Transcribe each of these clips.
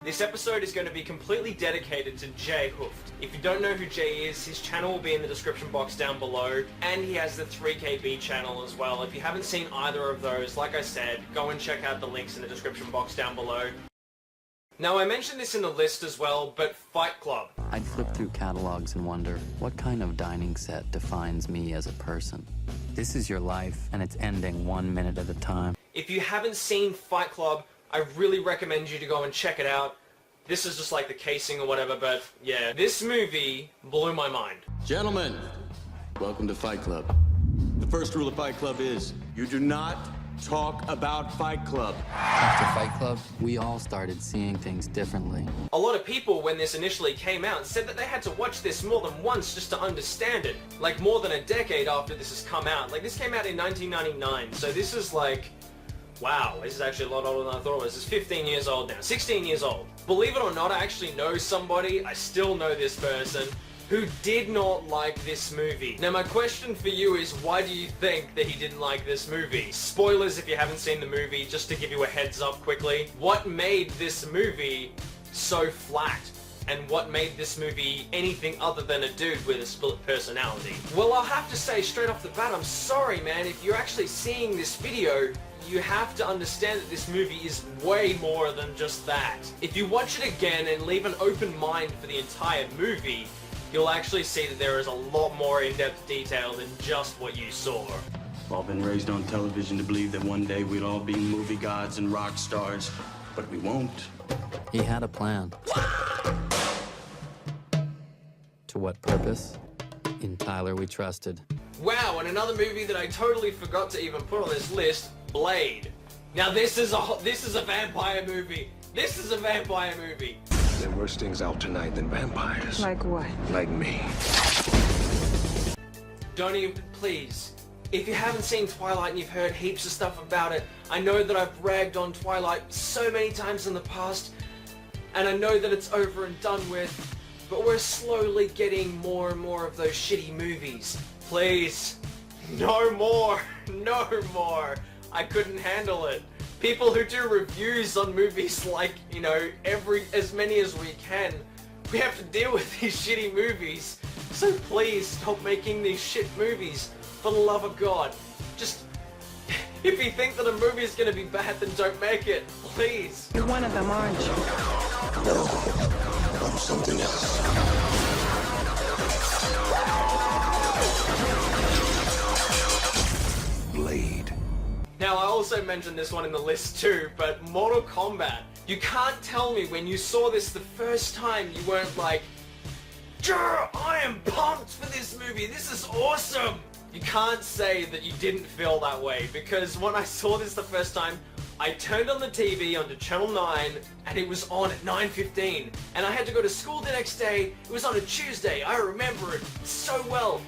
This episode is going to be completely dedicated to Jay Hooft. If you don't know who Jay is, his channel will be in the description box down below, and he has the 3KB channel as well. If you haven't seen either of those, like I said, go and check out the links in the description box down below. Now, I mentioned this in the list as well, but Fight Club. I'd flip through catalogs and wonder, what kind of dining set defines me as a person? This is your life, and it's ending 1 minute at a time. If you haven't seen Fight Club, I really recommend you to go and check it out. This is just like the casing or whatever, but yeah, this movie blew my mind. Gentlemen, welcome to Fight Club. The first rule of Fight Club is, you do not talk about Fight Club. After Fight Club, we all started seeing things differently. A lot of people, when this initially came out, said that they had to watch this more than once just to understand it. Like, more than a decade after this has come out. Like, this came out in 1999, so this is like... wow, this is actually a lot older than I thought it was. It's 15 years old now. 16 years old. Believe it or not, I actually know somebody, I still know this person, who did not like this movie. Now my question for you is, why do you think that he didn't like this movie? Spoilers if you haven't seen the movie, just to give you a heads up quickly. What made this movie so flat? And what made this movie anything other than a dude with a split personality? Well, I'll have to say straight off the bat, I'm sorry man, if you're actually seeing this video, you have to understand that this movie is way more than just that. If you watch it again and leave an open mind for the entire movie, you'll actually see that there is a lot more in-depth detail than just what you saw. We've all been raised on television to believe that one day we'd all be movie gods and rock stars, but we won't. He had a plan. To what purpose? In Tyler we trusted. Wow, and another movie that I totally forgot to even put on this list, Blade. Now this is a vampire movie. This is a vampire movie. There are worse things out tonight than vampires. Like what? Like me. Don't even, please. If you haven't seen Twilight and you've heard heaps of stuff about it, I know that I've ragged on Twilight so many times in the past, and I know that it's over and done with, but we're slowly getting more and more of those shitty movies. Please, no more, no more. I couldn't handle it. People who do reviews on movies like, you know, as many as we can, we have to deal with these shitty movies. So please stop making these shit movies, for the love of God. Just, if you think that a movie is gonna be bad, then don't make it, please. You're one of them, aren't you? No, I'm something else. Blade. Now, I also mentioned this one in the list too, but Mortal Kombat. You can't tell me when you saw this the first time you weren't like, "Jurr, I am pumped for this movie, this is awesome!" You can't say that you didn't feel that way, because when I saw this the first time, I turned on the TV onto Channel 9, and it was on at 9:15, and I had to go to school the next day. It was on a Tuesday, I remember it so well.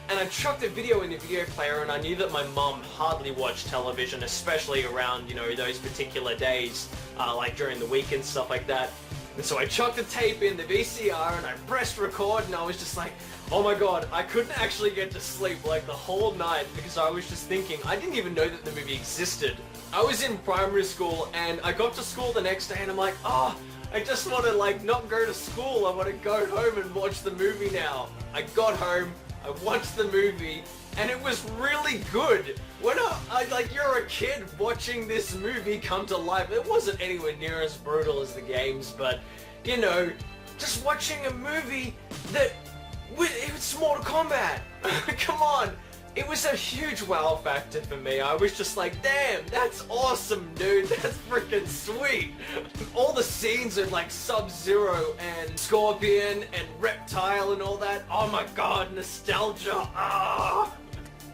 And I chucked a video in the video player, and I knew that my mum hardly watched television, especially around, you know, those particular days, like during the week and stuff like that. And so I chucked the tape in the VCR, and I pressed record, and I was just like, oh my god, I couldn't actually get to sleep like the whole night, because I was just thinking, I didn't even know that the movie existed. I was in primary school, and I got to school the next day, and I'm like, oh, I just want to like not go to school, I want to go home and watch the movie now. I got home, I watched the movie, and it was really good. When like, you're a kid watching this movie come to life. It wasn't anywhere near as brutal as the games, but, you know, just watching a movie that, it's Mortal Kombat. Come on. It was a huge wow factor for me. I was just like, damn, that's awesome, dude. That's freaking sweet. All the scenes of like Sub-Zero and Scorpion and Reptile and all that. Oh my god, nostalgia. Ah.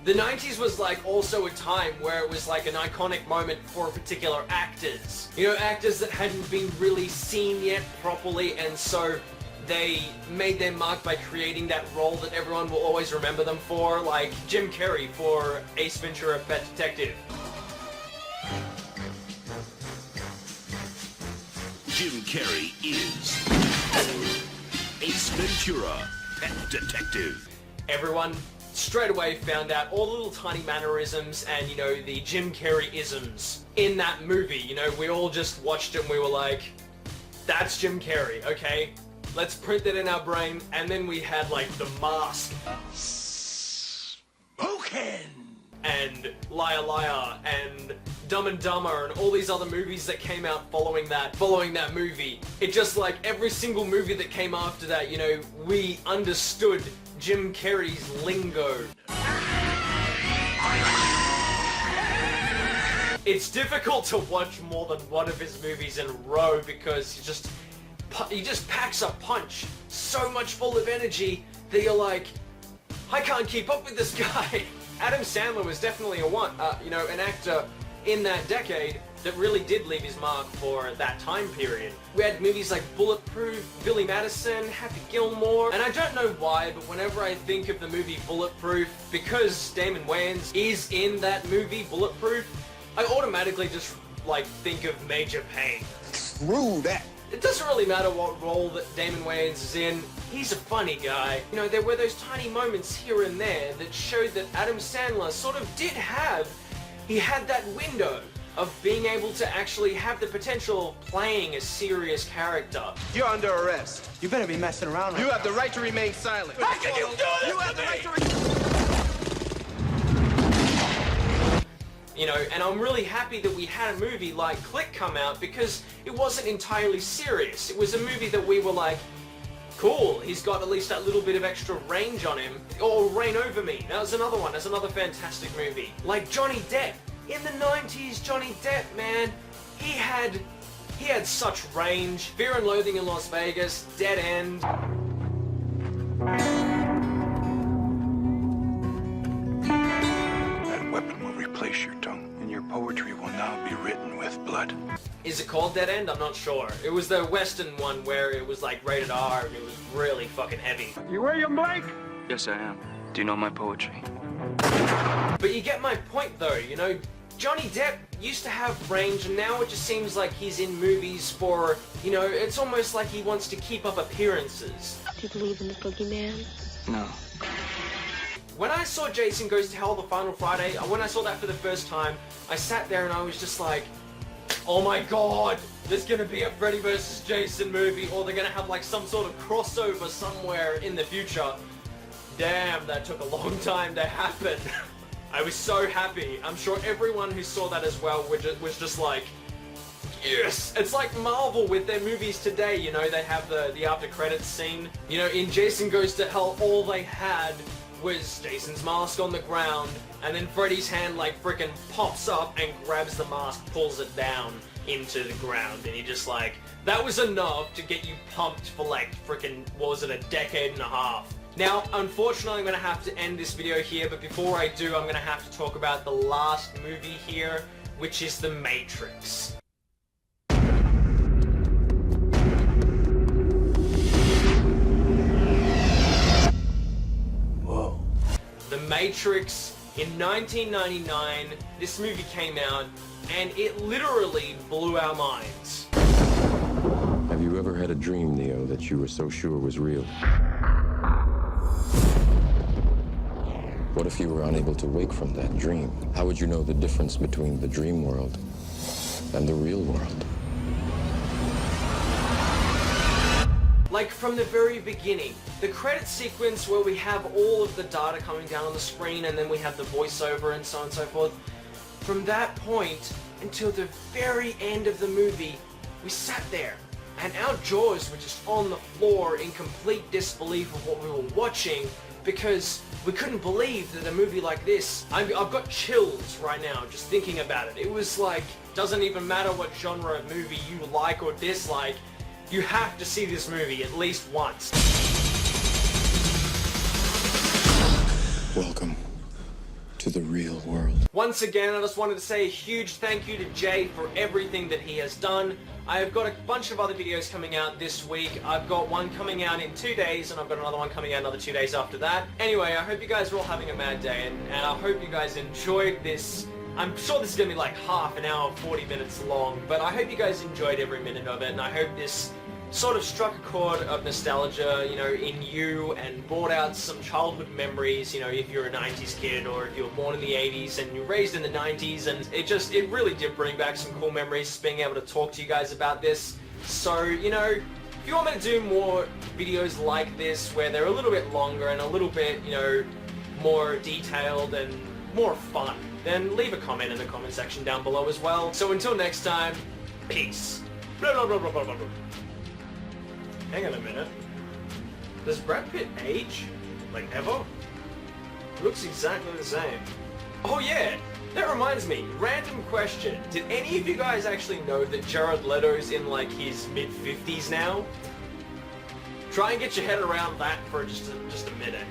The 90s was like also a time where it was like an iconic moment for particular actors. You know, actors that hadn't been really seen yet properly, and so they made their mark by creating that role that everyone will always remember them for, like Jim Carrey for Ace Ventura: Pet Detective. Jim Carrey is Ace Ventura: Pet Detective. Everyone straight away found out all the little tiny mannerisms and, you know, the Jim Carrey isms in that movie. You know, we all just watched it and we were like, That's Jim Carrey, okay? Let's print that in our brain, and then we had like The Mask. Spoken! And Liar Liar and Dumb and Dumber and all these other movies that came out following that movie. It just like every single movie that came after that, you know, we understood Jim Carrey's lingo. It's difficult to watch more than one of his movies in a row because he just packs a punch so much full of energy that you're like, I can't keep up with this guy. Adam Sandler was definitely an actor in that decade that really did leave his mark for that time period. We had movies like Bulletproof, Billy Madison, Happy Gilmore, and I don't know why, but whenever I think of the movie Bulletproof, because Damon Wayans is in that movie Bulletproof, I automatically just like think of Major Payne. Screw that. It doesn't really matter what role that Damon Wayans is in, he's a funny guy. You know, there were those tiny moments here and there that showed that Adam Sandler sort of he had that window of being able to actually have the potential of playing a serious character. You're under arrest. You better be messing around. You have the right to remain silent. How can you do this You have to the right me? to You know, and I'm really happy that we had a movie like Click come out because it wasn't entirely serious. It was a movie that we were like, cool, he's got at least that little bit of extra range on him. Or Reign Over Me, that was another one, that's another fantastic movie. Like Johnny Depp, in the 90s, Johnny Depp, man, he had such range. Fear and Loathing in Las Vegas, Dead End. That weapon will replace your tongue, and your poetry will now be written with blood. Is it called Dead End? I'm not sure. It was the Western one where it was like rated R and it was really fucking heavy. You William Blake? Yes, I am. Do you know my poetry? But you get my point though, you know, Johnny Depp used to have range and now it just seems like he's in movies for, you know, it's almost like he wants to keep up appearances. Do you believe in the boogeyman? No. When I saw Jason Goes to Hell the Final Friday, when I saw that for the first time, I sat there and I was just like, oh my god, there's gonna be a Freddy vs. Jason movie, or they're gonna have like some sort of crossover somewhere in the future. Damn, that took a long time to happen. I was so happy. I'm sure everyone who saw that as well was just like, yes! It's like Marvel with their movies today, you know, they have the after credits scene. You know, in Jason Goes to Hell, all they had was Jason's mask on the ground, and then Freddy's hand like frickin' pops up and grabs the mask, pulls it down into the ground, and you're just like, that was enough to get you pumped for like frickin', what was it, a decade and a half. Now, unfortunately, I'm going to have to end this video here, but before I do, I'm going to have to talk about the last movie here, which is The Matrix. Whoa. The Matrix, in 1999, this movie came out, and it literally blew our minds. Have you ever had a dream, Neo, that you were so sure was real? What if you were unable to wake from that dream? How would you know the difference between the dream world and the real world? Like from the very beginning, the credit sequence where we have all of the data coming down on the screen and then we have the voiceover and so on and so forth, from that point until the very end of the movie, we sat there and our jaws were just on the floor in complete disbelief of what we were watching because we couldn't believe that a movie like this, I've got chills right now just thinking about it. It was like, doesn't even matter what genre of movie you like or dislike, you have to see this movie at least once. Welcome to the real world. Once again, I just wanted to say a huge thank you to Jay for everything that he has done. I've got a bunch of other videos coming out this week. I've got one coming out in 2 days, and I've got another one coming out another 2 days after that. Anyway, I hope you guys are all having a mad day, and I hope you guys enjoyed this. I'm sure this is going to be like half an hour, 40 minutes long, but I hope you guys enjoyed every minute of it, and I hope this sort of struck a chord of nostalgia, you know, in you and brought out some childhood memories, you know, if you're a 90s kid or if you were born in the 80s and you were raised in the 90s, and it really did bring back some cool memories, just being able to talk to you guys about this. So, you know, if you want me to do more videos like this where they're a little bit longer and a little bit, you know, more detailed and more fun, then leave a comment in the comment section down below as well. So until next time, peace. Blah, blah, blah, blah, blah, blah. Hang on a minute. Does Brad Pitt age? Like ever? Looks exactly the same. Oh yeah, that reminds me, random question. Did any of you guys actually know that Jared Leto's in like his mid-50s now? Try and get your head around that for just a minute.